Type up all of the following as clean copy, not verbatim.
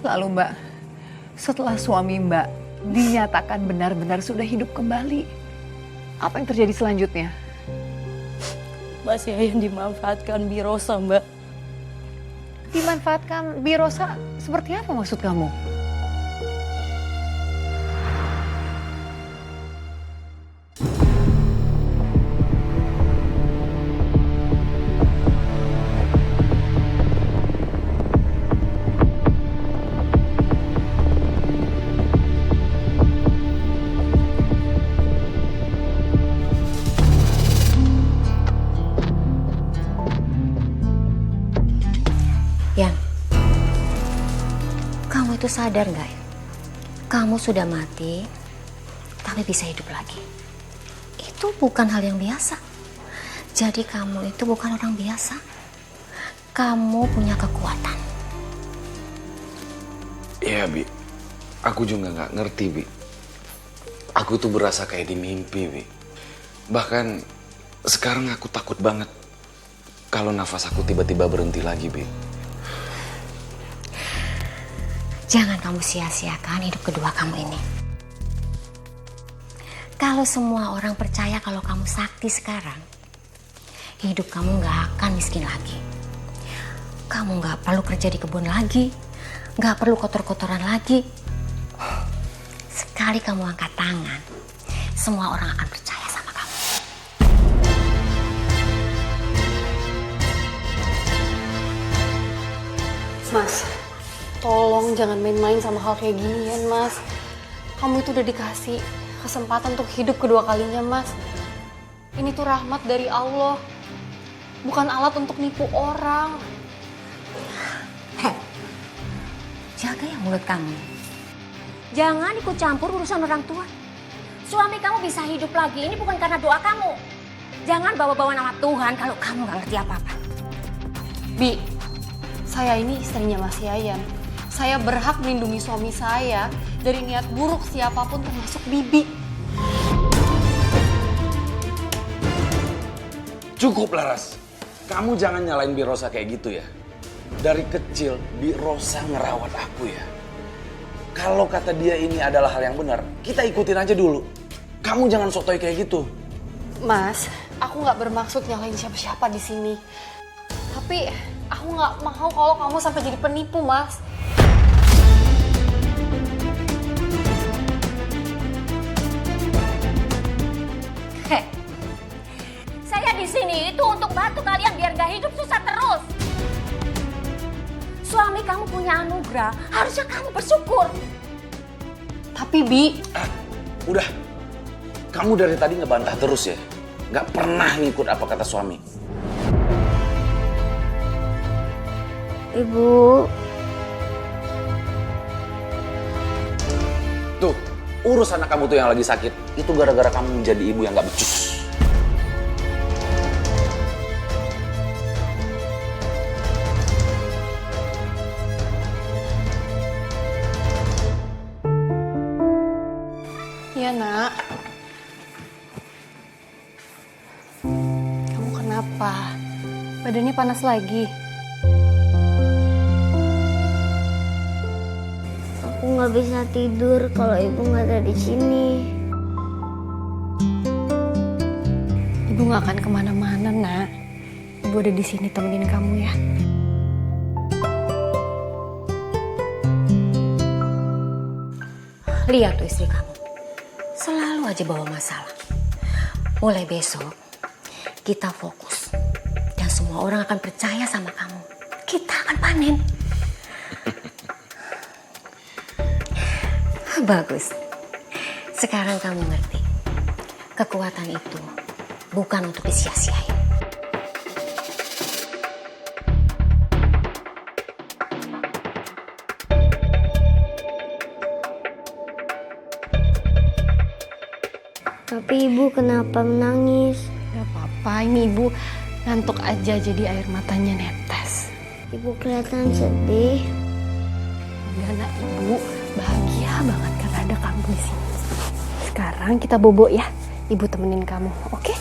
Lalu Mbak, setelah suami Mbak dinyatakan benar-benar sudah hidup kembali, apa yang terjadi selanjutnya? Mbak Yayan dimanfaatkan Bi Rosa, Mbak. Dimanfaatkan Bi Rosa seperti apa maksud kamu? Yan, kamu itu sadar nggak ya? Kamu sudah mati, tapi bisa hidup lagi. Itu bukan hal yang biasa. Jadi kamu itu bukan orang biasa. Kamu punya kekuatan. Iya, Bi. Aku juga nggak ngerti, Bi. Aku tuh berasa kayak di mimpi, Bi. Bahkan sekarang aku takut banget kalau nafas aku tiba-tiba berhenti lagi, Bi. Jangan kamu sia-siakan hidup kedua kamu ini. Kalau semua orang percaya kalau kamu sakti sekarang, hidup kamu nggak akan miskin lagi. Kamu nggak perlu kerja di kebun lagi, nggak perlu kotor-kotoran lagi. Sekali kamu angkat tangan, semua orang akan percaya sama kamu. Mas, tolong jangan main-main sama hal kayak gini ya, Mas. Kamu itu udah dikasih kesempatan untuk hidup kedua kalinya, Mas. Ini tuh rahmat dari Allah. Bukan alat untuk nipu orang. Jaga ya mulut kamu. Jangan ikut campur urusan orang tua. Suami kamu bisa hidup lagi, ini bukan karena doa kamu. Jangan bawa-bawa nama Tuhan kalau kamu nggak ngerti apa-apa. Bi, saya ini istrinya Mas Yayan. Saya berhak melindungi suami saya dari niat buruk siapapun termasuk Bibi. Cukup, Laras. Kamu jangan nyalain Bi Rosa kayak gitu ya. Dari kecil, Bi Rosa ngerawat aku ya. Kalau kata dia ini adalah hal yang benar, kita ikutin aja dulu. Kamu jangan sotoy kayak gitu. Mas, aku nggak bermaksud nyalain siapa-siapa di sini. Tapi aku nggak mau kalau kamu sampai jadi penipu, Mas. Saya di sini itu untuk bantu kalian biar gak hidup susah terus. Suami kamu punya anugerah, harusnya kamu bersyukur. Tapi Bi, Udah, kamu dari tadi ngebantah terus ya. Nggak pernah ngikut apa kata suami. Ibu, Tuh, urus anak kamu tuh yang lagi sakit. Itu gara-gara kamu menjadi ibu yang nggak becus. ya nak. Kamu kenapa? Badannya panas lagi. aku nggak bisa tidur kalau ibu nggak ada di sini. Ibu nggak akan kemana-mana, nak. Ibu ada di sini temenin kamu ya. Lihat tuh istri kamu, selalu aja bawa masalah. Mulai besok, kita fokus. Dan semua orang akan percaya sama kamu. Kita akan panen. Bagus. Sekarang kamu ngerti. Kekuatan itu bukan untuk disia-siain. Tapi ibu kenapa menangis? Gak apa-apa, ini ibu ngantuk aja jadi air matanya netes. Ibu kelihatan sedih. Enggak nak, ibu bahagia banget karena ada kamu di sini. Sekarang kita bobo ya, ibu temenin kamu, oke?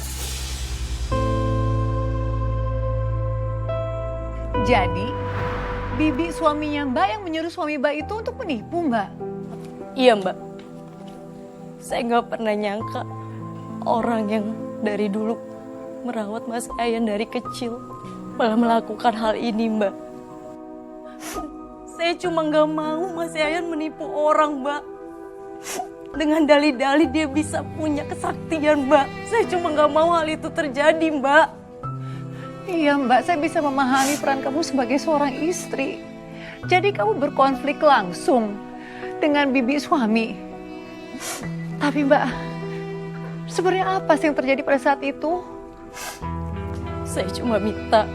Jadi, Bibi suaminya Mbak yang menyuruh suami Mbak itu untuk menipu Mbak? Iya Mbak, saya nggak pernah nyangka orang yang dari dulu merawat Mas Ayan dari kecil malah melakukan hal ini Mbak. Saya cuma nggak mau Mas Ayan menipu orang Mbak. Dengan dalih-dalih dia bisa punya kesaktian Mbak. Saya cuma nggak mau hal itu terjadi Mbak. Iya Mbak, saya bisa memahami peran kamu sebagai seorang istri. Jadi kamu berkonflik langsung dengan bibi suami. Tapi Mbak, sebenarnya apa sih yang terjadi pada saat itu? Saya cuma minta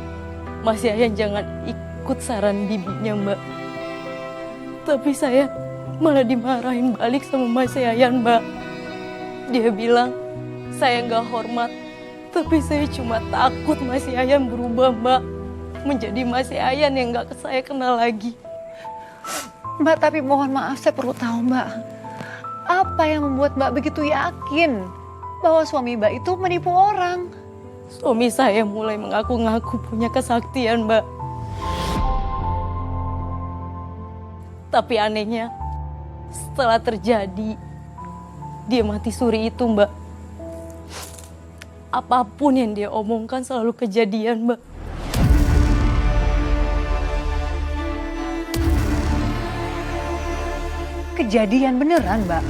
Mas Yayan jangan ikut saran bibinya Mbak. Tapi saya malah dimarahin balik sama Mas Yayan Mbak. Dia bilang saya nggak hormat. Tapi saya cuma takut Mas Yayan berubah Mbak. Menjadi Mas Yayan yang nggak saya kenal lagi. Mbak, tapi mohon maaf saya perlu tahu Mbak. Apa yang membuat Mbak begitu yakin bahwa suami Mbak itu menipu orang? Suami saya mulai mengaku-ngaku punya kesaktian Mbak. Tapi anehnya setelah terjadi dia mati suri itu Mbak. Apapun yang dia omongkan selalu kejadian Mbak. Kejadian beneran Mbak?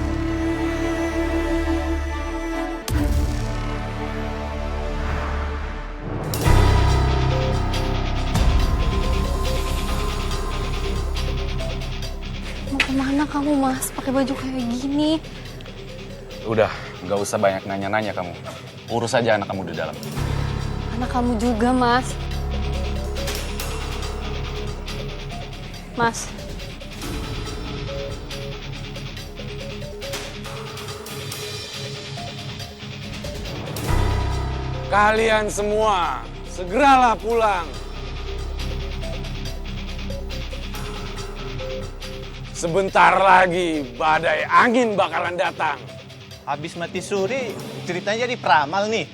Mau kemana kamu Mas? Pakai baju kayak gini. Udah, nggak usah banyak nanya-nanya kamu. Urus aja anak kamu di dalam. Anak kamu juga Mas. Mas. Kalian semua, segeralah pulang. Sebentar lagi badai angin bakalan datang. Habis mati suri, ceritanya jadi peramal nih.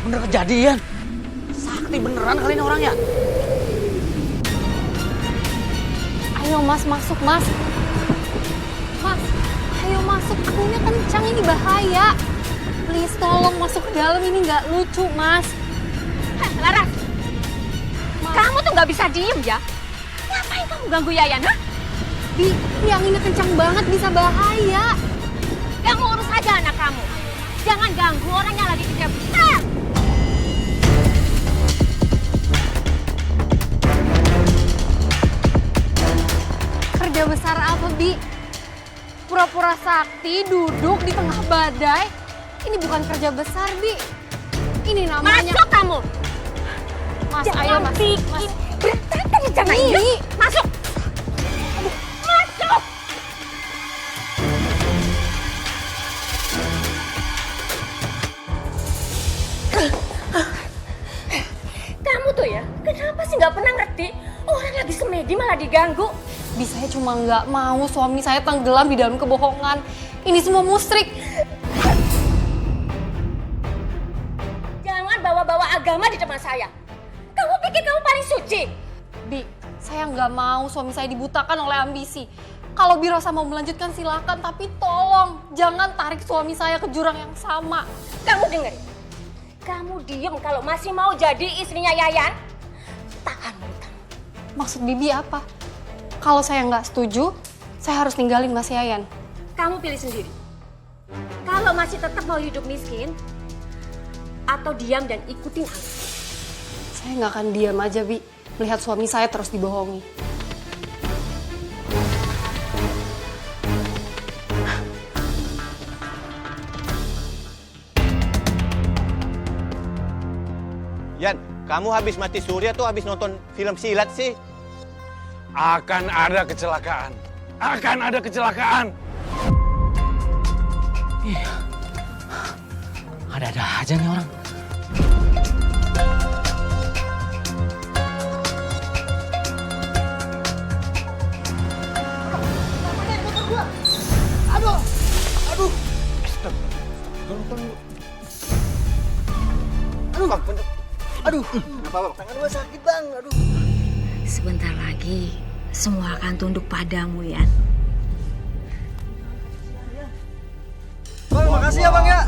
Bener kejadian. Sakti beneran kali ini orangnya. Ayo Mas, masuk Mas. Mas, ayo masuk. Anginnya kencang, ini bahaya. Please tolong masuk ke dalam, ini nggak lucu Mas. Laras, Mas. kamu tuh nggak bisa diem ya? Ngapain kamu ganggu Yayan, ha? Bi, ini anginnya kencang banget, bisa bahaya. Kamu urus aja anak kamu. Jangan ganggu orang yang lagi kerja besar. Kerja besar apa, Bi? Pura-pura sakti, duduk di tengah badai. Ini bukan kerja besar, Bi. Ini namanya... Masuk kamu. Mas, ayo Mas. Mas. Berantakan rencana ini. Masuk. Masuk. Kamu tuh ya, kenapa sih nggak pernah ngerti? Orang lagi semedi malah diganggu. Bi, saya cuma nggak mau suami saya tenggelam di dalam kebohongan. Ini semua musrik. Jangan bawa-bawa agama di depan saya. Kamu pikir kamu paling suci? Bi, saya nggak mau suami saya dibutakan oleh ambisi. Kalau Bi Rosa mau melanjutkan silakan, tapi tolong jangan tarik suami saya ke jurang yang sama. Kamu dengerin. Kamu diem kalau masih mau jadi istrinya Yayan. Tahan mulut kamu. Maksud Bibi apa? Kalau saya nggak setuju, saya harus ninggalin Mas Yayan. Kamu pilih sendiri. Kalau masih tetap mau hidup miskin, atau diam dan ikutin aku. Saya nggak akan diam aja, Bi, melihat suami saya terus dibohongi. Yan, kamu habis mati suri atau habis nonton film silat sih? Akan ada kecelakaan. Akan ada kecelakaan. Ada-ada aja nih orang. Aduh, apa-apa. Tangan gue sakit bang, aduh. Sebentar lagi semua akan tunduk padamu, Yan. Bang, makasih ya bang ya.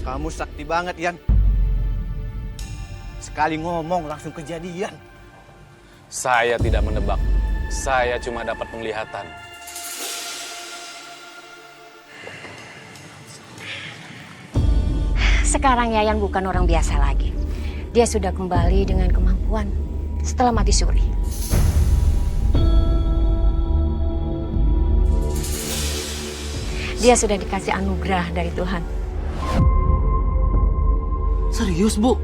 Kamu sakti banget, Yan. Sekali ngomong langsung kejadian. Saya tidak menebak. Saya cuma dapat penglihatan. Sekarang Yayan bukan orang biasa lagi. Dia sudah kembali dengan kemampuan setelah mati suri. Dia sudah dikasih anugerah dari Tuhan. Serius bu?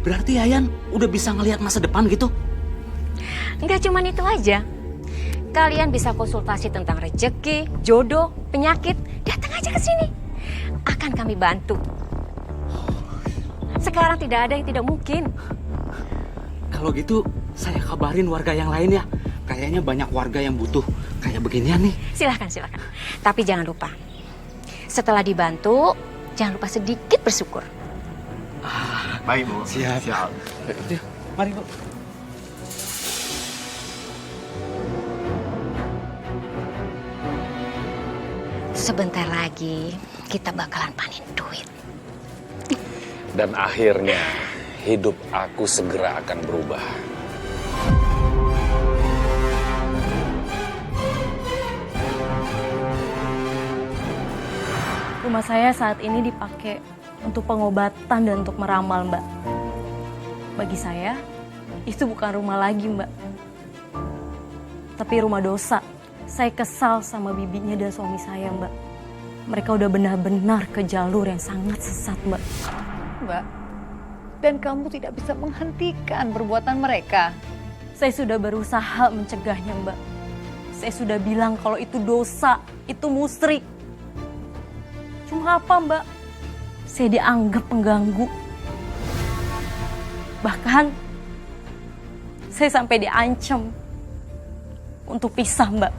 Berarti Yayan udah bisa ngelihat masa depan gitu? Enggak cuma itu aja. Kalian bisa konsultasi tentang rezeki, jodoh, penyakit. Datang aja ke sini. Akan kami bantu. Sekarang tidak ada yang tidak mungkin. Kalau gitu saya kabarin warga yang lain ya. Kayaknya banyak warga yang butuh kayak beginian nih. Silahkan. Tapi jangan lupa. Setelah dibantu, jangan lupa sedikit bersyukur. Baik, Bu. Siap. Yuk, mari bu. Sebentar lagi kita bakalan panen duit. Dan akhirnya hidup aku segera akan berubah. Rumah saya saat ini dipakai untuk pengobatan dan untuk meramal, Mbak. Bagi saya, itu bukan rumah lagi, Mbak. Tapi rumah dosa. Saya kesal sama bibinya dan suami saya, Mbak. Mereka udah benar-benar ke jalur yang sangat sesat, Mbak. Mbak, dan kamu tidak bisa menghentikan perbuatan mereka. Saya sudah berusaha mencegahnya, Mbak. Saya sudah bilang kalau itu dosa, itu musyrik. Cuma apa, Mbak? Saya dianggap pengganggu. Bahkan, saya sampai diancam untuk pisah, Mbak.